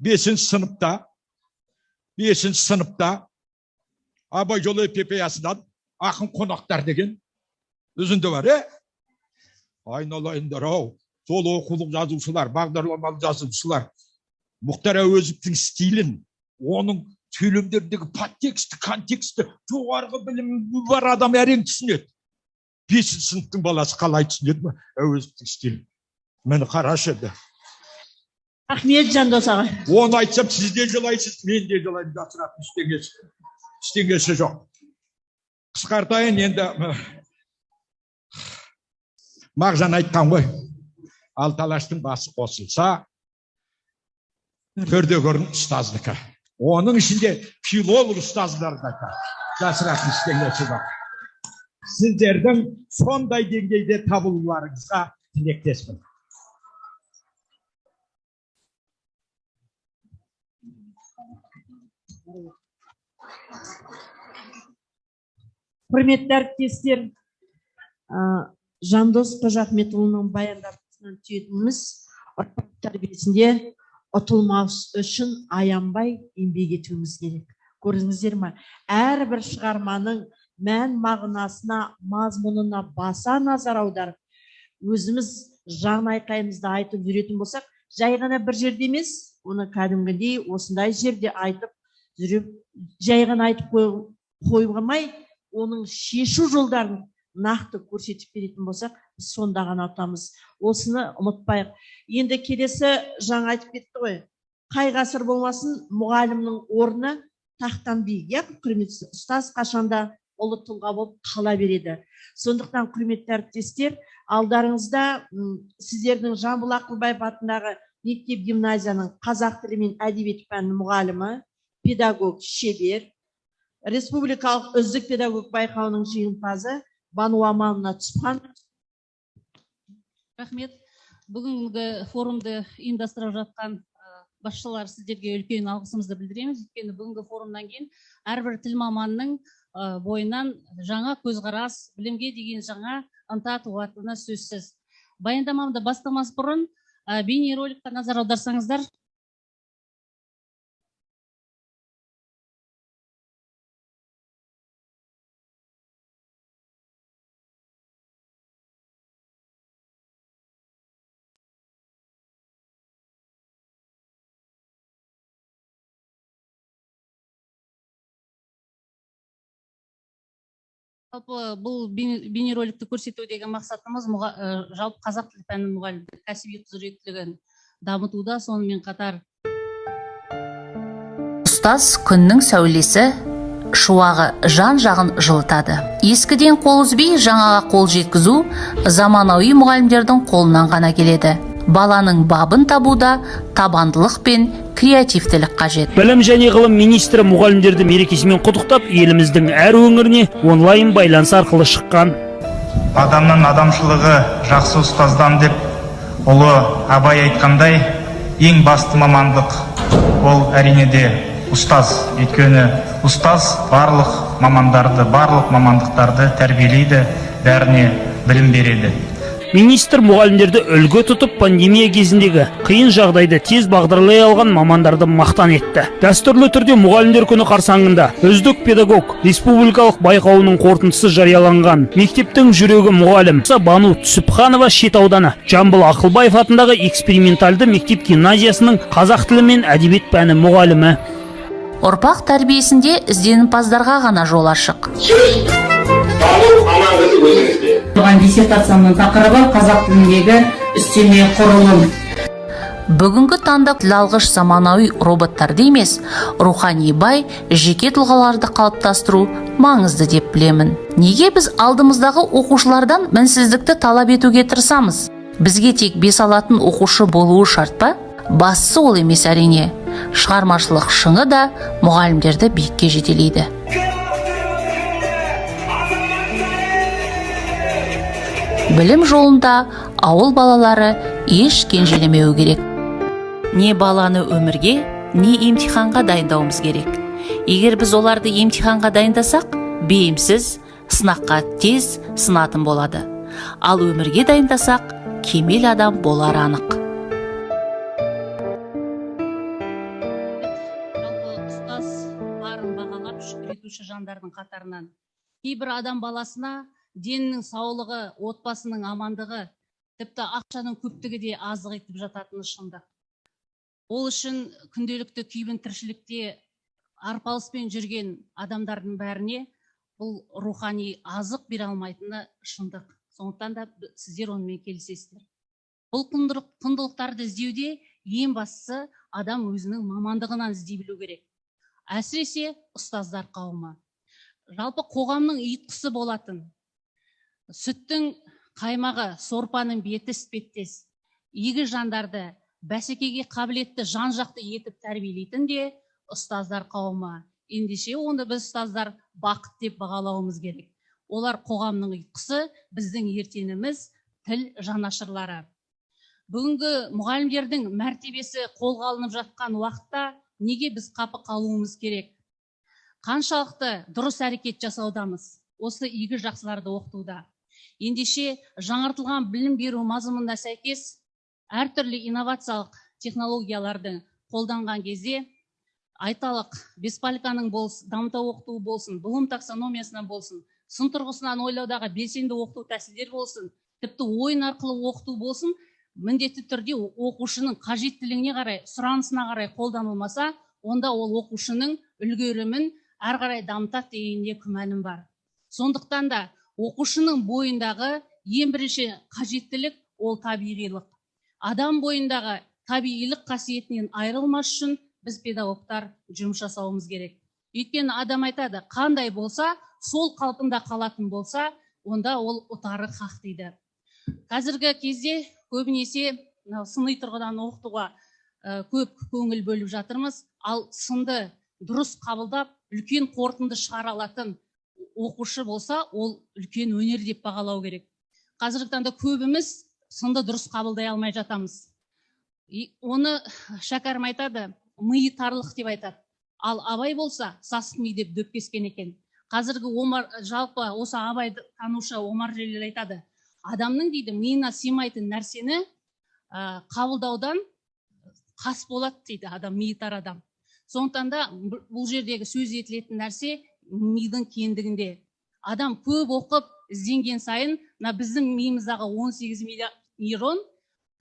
5. сыныпта Абай жолы эпопеясынан ақын қонақтар деген үзінді бар, Айналайындар ау, сол оқулық жазушылар, бағдарламалы жазушылар Мұхтар Әуезовтің стилін, оның сөйлемдеріндегі подтексті, контексті жоғарғы білімі бар адам әрең түсінеді. 5. сыныптың баласы қалай түсінеді ме Әуезовтің стилін? Мені қарашы еді. Рахмет Жандос аға. Оны айтсам, сіз де жылайсыз, мен де жылайым, жасыратын ештеңесі жоқ. Қысқартайын енді. Мағжан айтқан ғой, Алталаштың басы қосылса, төрде көрін ұстаздікі. Оның ішінде филолог ұстаздарды айтады. Жасыратын ештеңесі жоқ. Сіздердің сондай деңгейде табылуларыңызға тілектеспін. Құрметті әріптестер, Жандос Қожахметұлының баяндамасынан түйетініміз ұрпақ тәрбиесінде ұтылмас үшін аянбай еңбек етуіміз керек. Көрдіңіздер ме? Әрбір шығарманың мән мағынасына, мазмұнына баса назар аударып, өзіміз жан айқайымызды айтып жүретін болсақ, жай ғана бір жерде емес, оны кәдімгідей осындай жерде айтып жүріп, жай ғана айтып қоймай, оның шешу жолдарын нақты көрсетіп беретін болсақ, біз сонда ғана ұтамыз. Осыны ұмытпайық. Енді келесі жаңа айтып кетті ғой. Қай ғасыр болмасын, мұғалімнің орны тақтан биік. Құрметті ұстаз қашанда ұлы тұлға болып қала береді. Сондықтан құрметті әріптестер, алдарыңызда сіздердің Жамбыл Ақылбаев атындағы мектеп гимназияның қазақ тілі мен әдебиет пәні мұғалімі, педагог шебер, республикалық үздік педагог байқауының жеңімпазы Бану Амановна Түсіпханова. Рахмет. Бүгінгі форумды ұйымдастырып жатқан басшылар, сіздерге үлкен алғысымызды білдіреміз. Өйткені бүгінгі форумнан кейін әрбір тіл маманның бойынан жаңа көзқарас, білімге деген жаңа ынта туатыны сөзсіз. Баяндамамды бастамас бұрын бейнероликқа назар аударсаңыздар. Бұл бейнероликті көрсетудегі мақсатымыз жалпы қазақ тілі пәнінің мұғалімдік кәсіби құзыреттілігін дамытуда, сонымен қатар ұстаз күннің сәулесі, шуағы жан жағын жылытады. Ескіден қол үзбей жаңаға қол жеткізу заманауи мұғалімдердің қолынан ғана келеді. Баланың бабын табуда табандылық пен креативтілік қажет. Білім және ғылым министрі мұғалімдерді мерекесімен құттықтап, еліміздің әр өңіріне онлайн байланыс арқылы шыққан. Адамның адамшылығы жақсы ұстаздан деп ұлы Абай айтқандай, ең басты мамандық ол әрине де ұстаз. Өйткені ұстаз барлық мамандарды, барлық мамандықтарды тәрбиелейді, бәріне білім береді. Министр мұғалімдерді үлгі тұтып, пандемия кезіндегі қиын жағдайды тез бағдарлай алған мамандарды мақтан етті. Дәстүрлі түрде мұғалімдер күні қарсаңында үздік педагог республикалық байқауының қорытындысы жарияланған. Мектептің жүрегі мұғалім Бану Түсіпханова шет ауданы Жамбыл Ақылбаев атындағы экспериментальды мектеп гимназиясының қазақ тілі мен әдебиет пәні мұғалімі. Ұрпақ тәрбиесінде ізденімпаздарға ғана жол ашық. Диссертацияның тақырыбы қазақ тіліндегі үстеме құрылым. Бүгінгі таңда тіл алғыш заманауи роботтарды емес, рухани бай жеке тұлғаларды қалыптастыру маңызды деп білемін. Неге біз алдымыздағы оқушылардан мінсіздікті талап етуге тырысамыз? Бізге тек бес алатын оқушы болуы шарт па? Бастысы ол емес әрине. Шығармашылық шыңы да мұғалімдерді биікке жетелейді. Білім жолында ауыл балалары еш кенжелемеу керек. Не баланы өмірге, не емтиханға дайындауымыз керек. Егер біз оларды емтиханға дайындасақ, бейімсіз, сынаққа тез сынатын болады. Ал өмірге дайындасақ, кемел адам болар анық. етуші жандардың қатарынан. Кейбір адам баласына денінің саулығы, отбасының амандығы, тіпті ақшаның көптігі де азық етіп жататыны шындық. Ол үшін күнделікті күйбің тіршілікте арпалыспен жүрген адамдардың бәріне бұл рухани азық бере алмайтыны шындық. Сондықтан да сіздер онымен келісесіздер. Бұл құндылықтарды іздеуде ең бастысы адам өзінің мамандығынан іздей білу керек. Әсіресе ұстаздар қауымы. Жалпы қоғамның ұйытқысы болатын. Сүттің қаймағы, сорпаның беті іспеттес. Игі жандарды бәсекеге қабілетті жан-жақты етіп тәрбиелейтін де ұстаздар қауымы. Ендеше оны біз ұстаздар бақыт деп бағалауымыз керек. Олар қоғамның ұйытқысы, біздің ертеңіміз, тіл жанашырлары. Бүгінгі мұғалімдердің мәртебесі қолға алынып жатқан уақытта неге біз қапы қалуымыз керек? Қаншалықты дұрыс әрекет жасаудамыз? Осы игі жақсыларды оқытуда. Ендеше жаңартылған білім беру мазмұнына сәйкес әртүрлі инновациялық технологиялардың қолданған кезде айталық беспальканың болсын, дамыта оқыту болсын, Блум таксономиясынан болсын, сын тұрғысынан ойлаудағы белсенді оқыту тәсілдер болсын, тіпті ойын арқылы оқыту болсын, міндетті түрде оқушының қажеттілігіне қарай, сұранысына қарай қолданылмаса, онда ол оқушының үлгерімін әрі қарай дамытады дегенде күмәнім бар. Сондықтан да оқушының бойындағы ең бірінші қажеттілік ол табиғилық. Адам бойындағы табиғилық қасиетінен айырылмас үшін біз педагогтар жұмыс жасауымыз керек. Өйткені адам айтады, қандай болса, сол қалпында қалатын болса, онда ол ұтары хақ дейді. Қазіргі кезде көбінесе сыни тұрғыдан оқытуға көп көңіл бөліп жатырмыз, ал сынды дұрыс қабылдап, үлкен қорытынды шығара алатын оқушы болса, ол үлкен өнер деп бағалау керек. Қазіргі таңда көбіміз сынды дұрыс қабылдай алмай жатамыз. Оны Шәкәрім айтады, миы тарлық деп айтады. Ал Абай болса, сасық ми деп дөпкескен екен. Қазіргі жалпы осы Абайды танушы Омар Желел айтады, адамның дейді миына сыймайтын нәрсені қабылдаудан қас болады дейді адам, миы тар адам. Сондықтан да бұл жердегі сөз етілетін нәрсе мидың кеңдігінде. Адам көп оқып, ізденген сайын, біздің миымыздағы 18 миллиард нейрон,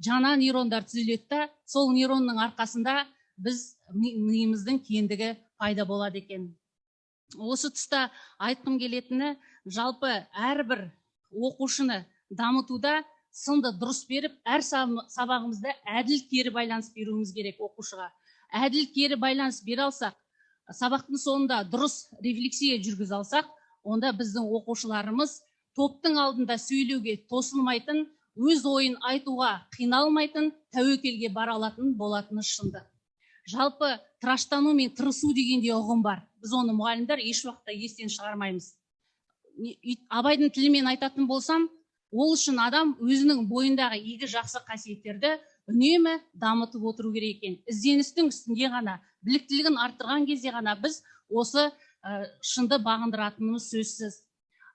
жаңа нейрондар түзіледі, сол нейронның арқасында біз миымыздың кеңдігі пайда болады екен. Осы тұста айтқым келетіні, жалпы әрбір оқушыны дамытуда сынды дұрыс беріп, әр сабағымызда әділ кері байланыс беруіміз керек оқушыға. Әділ кері байланыс бере алсақ, сабақтың соңында дұрыс рефлексия жүргізе алсақ, онда біздің оқушыларымыз топтың алдында сөйлеуге тосылмайтын, өз ойын айтуға қиналмайтын, тәуекелге бара алатын болатыны шындық. Жалпы тыраштану мен тырысу дегенде ұғым бар. Біз оны мұғалімдер еш уақытта естен шығармаймыз. Абайдың тілімен айтатын болсам, ол үшін адам өзінің бойындағы игі жақсы қасиеттерді үнемі дамытып отыру керек екен. Ізденістің үстінде ғана, біліктілігін арттырған кезде ғана біз осы шынды бағындыратынымыз сөзсіз.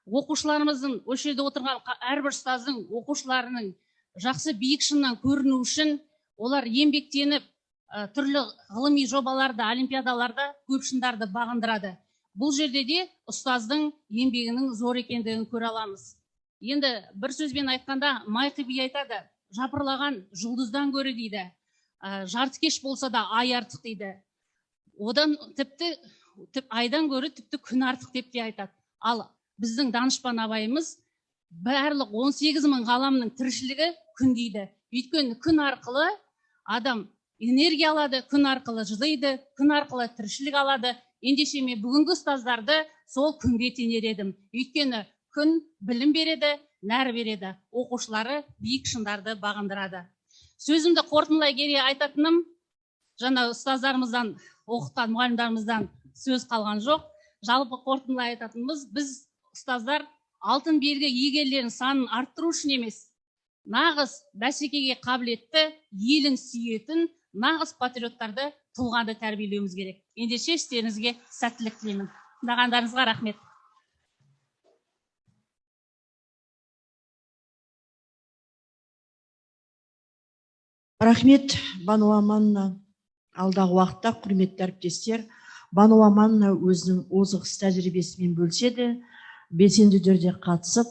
Оқушыларымыздың, осы жерде отырған әрбір ұстаздың оқушыларының жақсы биік шыңнан көріну үшін олар еңбектеніп түрлі ғылыми жобаларда, олимпиадаларда көп шыңдарды бағындырады. Бұл жерде де ұстаздың еңбегінің зор екендігін көре аламыз. Енді бір сөзбен айтқанда, Майқы би айтады, жапырлаған жұлдыздан гөрі дейді, жартыкеш болса да ай артық дейді. Одан тіпті айдан гөрі тіпті күн артық деп те айтады. Ал біздің данышпан Абайымыз барлық 18.000 ғаламның тіршілігі күн дейді. Өйткені күн арқылы адам энергия алады, күн арқылы жылайды, күн арқылы тіршілік алады. Ендеше мен бүгінгі ұстаздарды сол күнге теңер едім. Өйткені күн білім береді, нәр береді, оқушылары биік шыңдарды бағындырады. Сөзімді қорытындылай келе айтатыным, жаңа ұстаздарымыздан, оқытқан мұғалімдарымыздан сөз қалған жоқ. Жалпы қорытындылай айтатынымыз, біз ұстаздар алтын белгі иегерлерінің санын арттыру үшін емес, нағыз бәсекеге қабілетті, елін сүйетін, нағыз патриоттарды, тұлғаны тәрбиелеуіміз керек. Ендеше істеріңізге сәттілік тілеймін. Тыңдағандарыңызға рахмет. Рахмет, Бану Аманна. Алдағы уақытта, құрметті әріптестер, Бану Аманова өзінің озық іс тәжірибесімен бөліседі, белсенді түрде қатысып,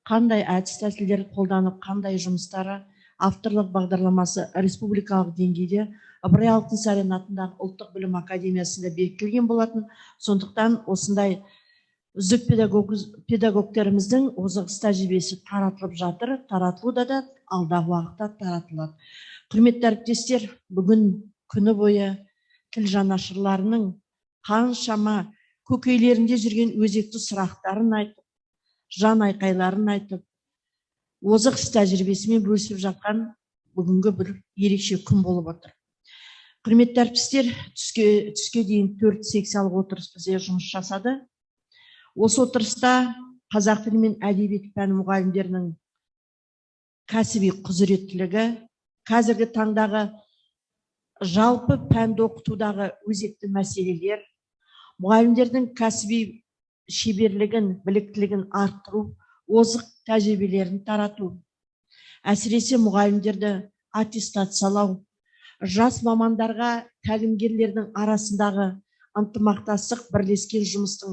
қандай әдіс тәсілдер қолданып, қандай жұмыстары авторлық бағдарламасы республикалық деңгейде Ыбырай Алтынсарин атындағы ұлттық білім академиясында бекітілген болатын. Сондықтан осындай үздік педагогтеріміздің озық іс тәжірибесі таратылып жатыр, таратылуда да алдағы уақытта таратылады. Құрметті әріптестер, бүгін күні бойы тіл жанашырларының қаншама көкейлерінде жүрген өзекті сұрақтарын айтып, жан айқайларын айтып, озық іс тәжірибесімен бөлісіп жатқан бүгінгі бір ерекше күн болып отыр. Құрметті әріптестер, түске дейін 4 секциялық отырыс бізде жұмыс жасады. Осы отырыста қазақ тілі мен әдебиет пәні мұғалімдерінің кәсіби құзыреттілігі, қазіргі таңдағы жалпы пәнді оқытудағы өзекті мәселелер, мұғалімдердің кәсіби шеберлігін, біліктілігін арттыру, озық тәжірибелерін тарату, әсіресе мұғалімдерді аттестациялау, жас мамандарға тәлімгерлердің арасындағы ынтымақтастық, бірлескен жұмыстың